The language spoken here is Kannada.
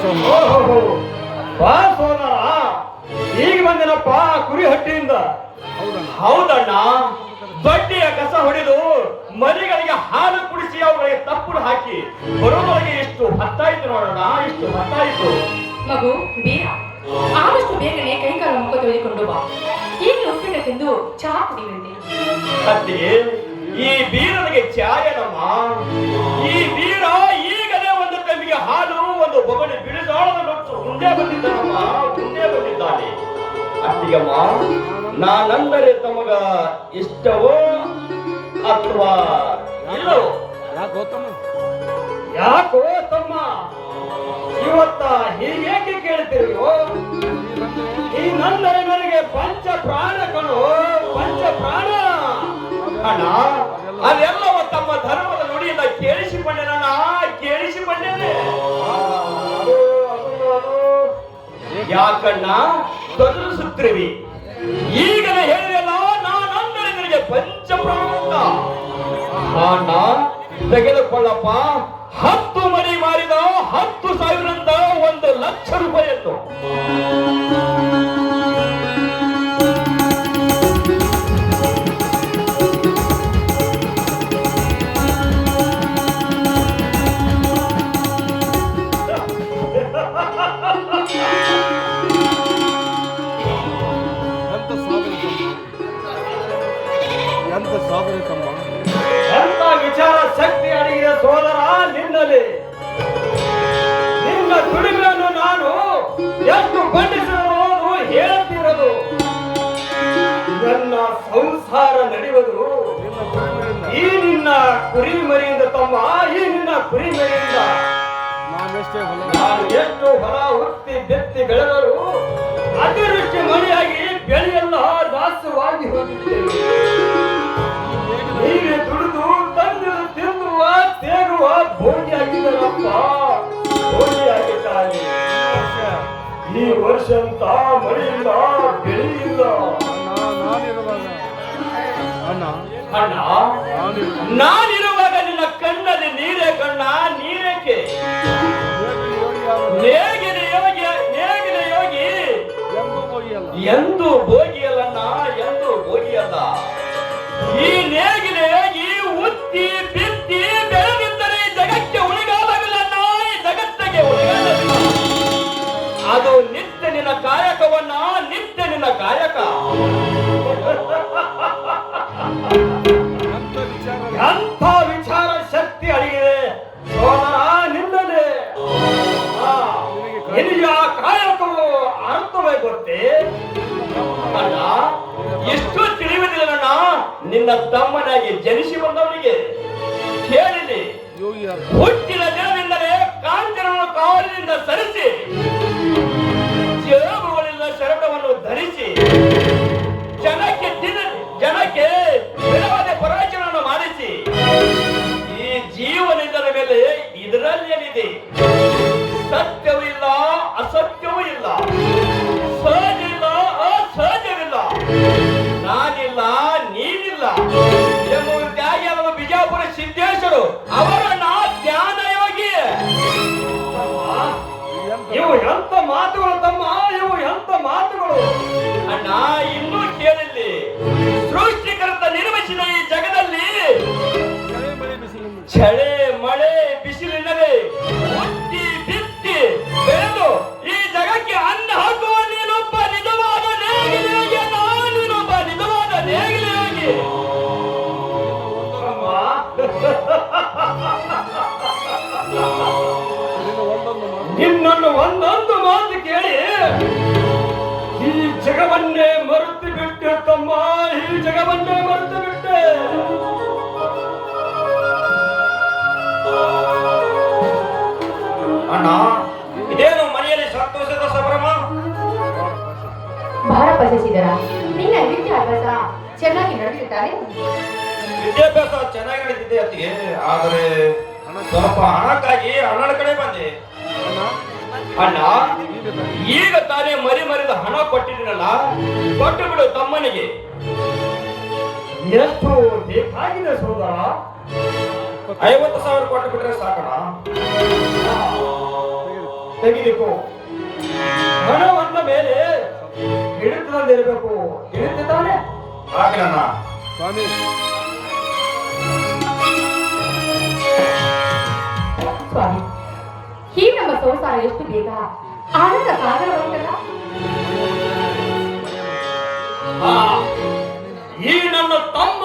ಓಹೋ ಬಾ ಸೋದರ, ಈಗ ಬಂದಿನಪ್ಪ ಕುರಿ ಹಟ್ಟಿಯಿಂದ. ಹೌದಣ್ಣ, ಬಡ್ಡಿಯ ಕಸ ಹೊಡೆದು ಮರಿಗಳಿಗೆ ಹಾಲು ಕುಡಿಸಿ ಅವುಗಳಿಗೆ ತಪ್ಪು ಹಾಕಿ ಬರೋದೊಳಗೆ ಇಷ್ಟು ಹತ್ತಾಯ್ತು ನೋಡೋಣ, ಇಷ್ಟು ಹತ್ತಾಯ್ತು. ಮಗು ಬೇಗ, ಆದಷ್ಟು ಬೇಗನೆ ಕೈಕಾಲ ಮುಖ ತೊಳೆದುಕೊಂಡು ಬಾ. ಈಗ ಉಪ್ಪಿನ ತಿಂದು ಚಹಾ ಕುಡಿಯುವಂತೆ. ಅತ್ತಿಗೆ, ಈ ಬೀರನಿಗೆ ಚಾಯನಮ್ಮ. ಈ ಬೀರ ಈಗಲೇ ಒಂದು ತಮ್ಮಿಗೆ ಹಾಲು, ಒಂದು ಬೊಗಣೆ ಬಿಳಿಜೋಳದ ಲೊಟ್ಟು ಮುಂದೆ ಬಂದಿದ್ದಾನಮ್ಮ, ಮುಂದೆ ಬಂದಿದ್ದಾನೆ. ಅತ್ತಿಗಮ್ಮ, ನಾನಂದರೆ ತಮಗ ಇಷ್ಟವೋ ಅಥವಾ ಇಲ್ಲವೋ? ಯಾಕೋ ತಮ್ಮ ಇವತ್ತ ಹೀಗೇಕೆ ಕೇಳ್ತೀರಿಯೋ? ಈ ನಂದರೆ ನನಗೆ ಪಂಚ ಪ್ರಾಣ ಕಣೋ, ಪಂಚ ಪ್ರಾಣ. ಅಣ್ಣ, ಅದೆಲ್ಲವ ತಮ್ಮ ಧರ್ಮದ ನುಡಿಯಿಂದ ಕೇಳಿಸಿಕೊಂಡೇನಣ್ಣ, ಕೇಳಿಸಿಕೊಂಡೇನೆ. ಯಾಕಣ್ಣ ತೊದಲಿಸುತ್ತಿರುವಿ? ಈಗಲೇ ಹೇಳಿದೆಲ್ಲ, ನಾನಂದರೆ ನಿನಗೆ ಪಂಚ ಪ್ರಾಣ ಅಂತ. ಅಣ್ಣ ತೆಗೆದುಕೊಳ್ಳಪ್ಪ, 10 ಮರಿ ಮಾರಿದ 10,000 1,00,000 ರೂಪಾಯಿಯನ್ನು. ಎಂತ ವಿಚಾರ ಶಕ್ತಿ ಅಡಗಿದ ಸೋದರ ನಿನ್ನಲ್ಲಿ. ನಿನ್ನ ದುಡಿಮೆಯನ್ನು ನಾನು ಎಷ್ಟು ಖಂಡಿಸಿರೋದು ಹೇಳುತ್ತಿರೋದು. ನನ್ನ ಸಂಸಾರ ನಡೆಯುವುದು ಈ ನಿನ್ನ ಕುರಿ ಮರಿಯಿಂದ ತಮ್ಮ, ಈ ನಿನ್ನ ಕುರಿ ಮರಿಯಿಂದ. ನಾನು ಎಷ್ಟು ಹೊಲ ಹುಟ್ಟಿ ಬೆತ್ತಿ ಬೆಳೆದರು ಅತಿವೃಷ್ಟಿ ಮಳೆಯಾಗಿ ಬೆಳೆಯೆಲ್ಲ ನಾಶವಾಗಿ ಹೋಗಿದ್ದೇವೆ. ಹೀಗೆ ದುಡಿದು ತಂದು ತಿನ್ನುವ ತೇರುವ ಭೋಗಿಯಾಗಿದ್ದನಪ್ಪ, ಭೋಗಿಯಾಗಿದ್ದಾನೆ. ಈ ವರ್ಷ ಅಂತ ಮಳೆಯಿಲ್ಲ, ಬೆಳೆಯಿಲ್ಲ. ಅಣ್ಣ, ನಾನಿರುವಾಗ ನಿನ್ನ ಕಣ್ಣಲ್ಲಿ ನೀರೇ ಕಣ್ಣ, ನೀರೇಕೆ? ನೇಗಿನ ಯೋಗಿ, ನೇಗಿನ ಯೋಗಿ ಎಂದು ಭೋಗಿಯಲ್ಲಣ್ಣ, ಎಂದು ಭೋಗಿಯಲ್ಲ. ಈ ನೇಗಿನ ಯೋಗಿ ಉತ್ತಿ ಬಿತ್ತಿ ಬೆಳೆದಿದ್ದರೆ ಜಗಕ್ಕೆ ಉಳಿಗಾಲವಿಲ್ಲಣ್ಣ, ಈ ಜಗತ್ತಿಗೆ ಉಳಿಗಾಲವಿಲ್ಲ. ಅದು ನಿತ್ಯ ನಿನ್ನ ಕಾಯಕವನ್ನ, ನಿತ್ಯ ನಿನ್ನ ಕಾಯಕ. ಎಂಥ ವಿಚಾರ ಶಕ್ತಿ ಅಡಗಿದೆ ಸೋದರ ನಿನ್ನಲ್ಲಿ. ನಿನಗೆ ಆ ಕಾಯಕವು ಅರ್ಥವೇ ಗೊತ್ತೇ? ಅಣ್ಣ, ಎಷ್ಟು ತಿಳಿಯುವುದಿಲ್ಲಣ್ಣ ನಿನ್ನ ತಮ್ಮನಾಗಿ ಜನಿಸಿ ಬಂದವನಿಗೆ. ಕೇಳಿದೆ, ಹುಟ್ಟಿದ ದಿನದಿಂದಲೇ ಕಾಂಚನವನ್ನು ಕಾಲಿನಿಂದ ಸರಿಸಿ, ಜೇಬುಗಳಿಂದ ಶರಟವನ್ನು ಧರಿಸಿ, ಜನಕ್ಕೆ ವಿರವಾದ ಪರಾಜಯವನ್ನು ಮಾಡಿಸಿ, ಈ ಜೀವನದ ಮೇಲೆ ಇದರಲ್ಲಿ ಏನಿದೆ? ಸತ್ಯವೂ ಇಲ್ಲ, ಅಸತ್ಯವೂ ಇಲ್ಲ, ಸಹಜವಿಲ್ಲ, ಅಸಹಜವಿಲ್ಲ, ನಾನಿಲ್ಲ, ನೀನಿಲ್ಲ ಎಂಬುವ ತ್ಯಾಗಿ ನಮ್ಮ ಬಿಜಾಪುರ ಸಿದ್ದೇಶ್ವರು ಅವರನ್ನ ಧ್ಯಾನ ಯೋಗಿ. ಇವು ಎಂತ ಮಾತುಗಳು ತಮ್ಮ, ಇವು ಎಂತ ಮಾತುಗಳು. ಅಣ್ಣ, ಇನ್ನೂ ಕೇಳಿಲ್ಲಿ, ಸೃಷ್ಟಿಕರ್ತ ನಿರ್ಮಿಸಿದ ಈ ಜಗದಲ್ಲಿ ಚಳಿ ಮಳೆ ಬಿಸಿಲಿಲ್ಲದೆ ಹುಟ್ಟಿ ಬಿತ್ತಿ ಬೆಳೆದು ಈ ಜಗಕ್ಕೆ ಅನ್ನ ಹಾಕುವ ನೀನೊಬ್ಬ ನಿಜವಾದ ನೇಗಿಲ ಯೋಗಿ, ನಾನೊಬ್ಬ ನಿಜವಾದ ನೇಗಿಲ ಯೋಗಿ. ನಿನ್ನನ್ನು ಒಂದೊಂದು ಮಾತು ಕೇಳಿ ಈ ಜಗವನ್ನೇ ಮರೆತು ಬಿಟ್ಟೆ ತಮ್ಮ, ಈ ಜಗವನ್ನೇ ಮರೆತು ಬಿಟ್ಟೆ. ಅಣ್ಣ, ಇದೇನು ಮನೆಯಲ್ಲಿ ಸಂತೋಷದ ಸಂಭ್ರಮ? ಬಹಳ ಪಸಿಸಿದರ ನಿನ್ನ ವಿದ್ಯಾಭ್ಯಾಸ ಚೆನ್ನಾಗಿ ನಡೆದಿದ್ದಾರೆ. ವಿದ್ಯಾಭ್ಯಾಸ ಚೆನ್ನಾಗಿ ನಡೆದಿದೆ ಅತ್ತಿಗೆ, ಆದರೆ ಸ್ವಲ್ಪ ಹಣಕ್ಕಾಗಿ ಅಣ್ಣನ ಕಡೆ ಬಂದೆ. ಅಣ್ಣ, ಈಗ ತಾನೇ ಮರಿದ ಹಣ ಕೊಟ್ಟಿದ್ದೀನಲ್ಲ, ಕೊಟ್ಟು ಬಿಡು ತಮ್ಮನಿಗೆ. ಎಷ್ಟು ಬೇಕಾಗಿದೆ ಸೋದರ? 50,000 ಕೊಟ್ಟು ಬಿಟ್ರೆ ಸಾಕಣ? ತೆಗೆದುಕೋ. ಹಣವನ್ನ ಮೇಲೆ ಹಿಡಿತದಲ್ಲಿರಬೇಕು. ಹಿಡಿತಾನೆ ಆಗ್ಲಣ್ಣ. ಸ್ವಾಮಿ, ಈ ನಮ್ಮ ಸಂಸಾರ ಎಷ್ಟು ಬೇಗ ಆನಂದ ಸಾಗರವಾಯಿತಲ್ಲ. ಈ ನನ್ನ ತಮ್ಮ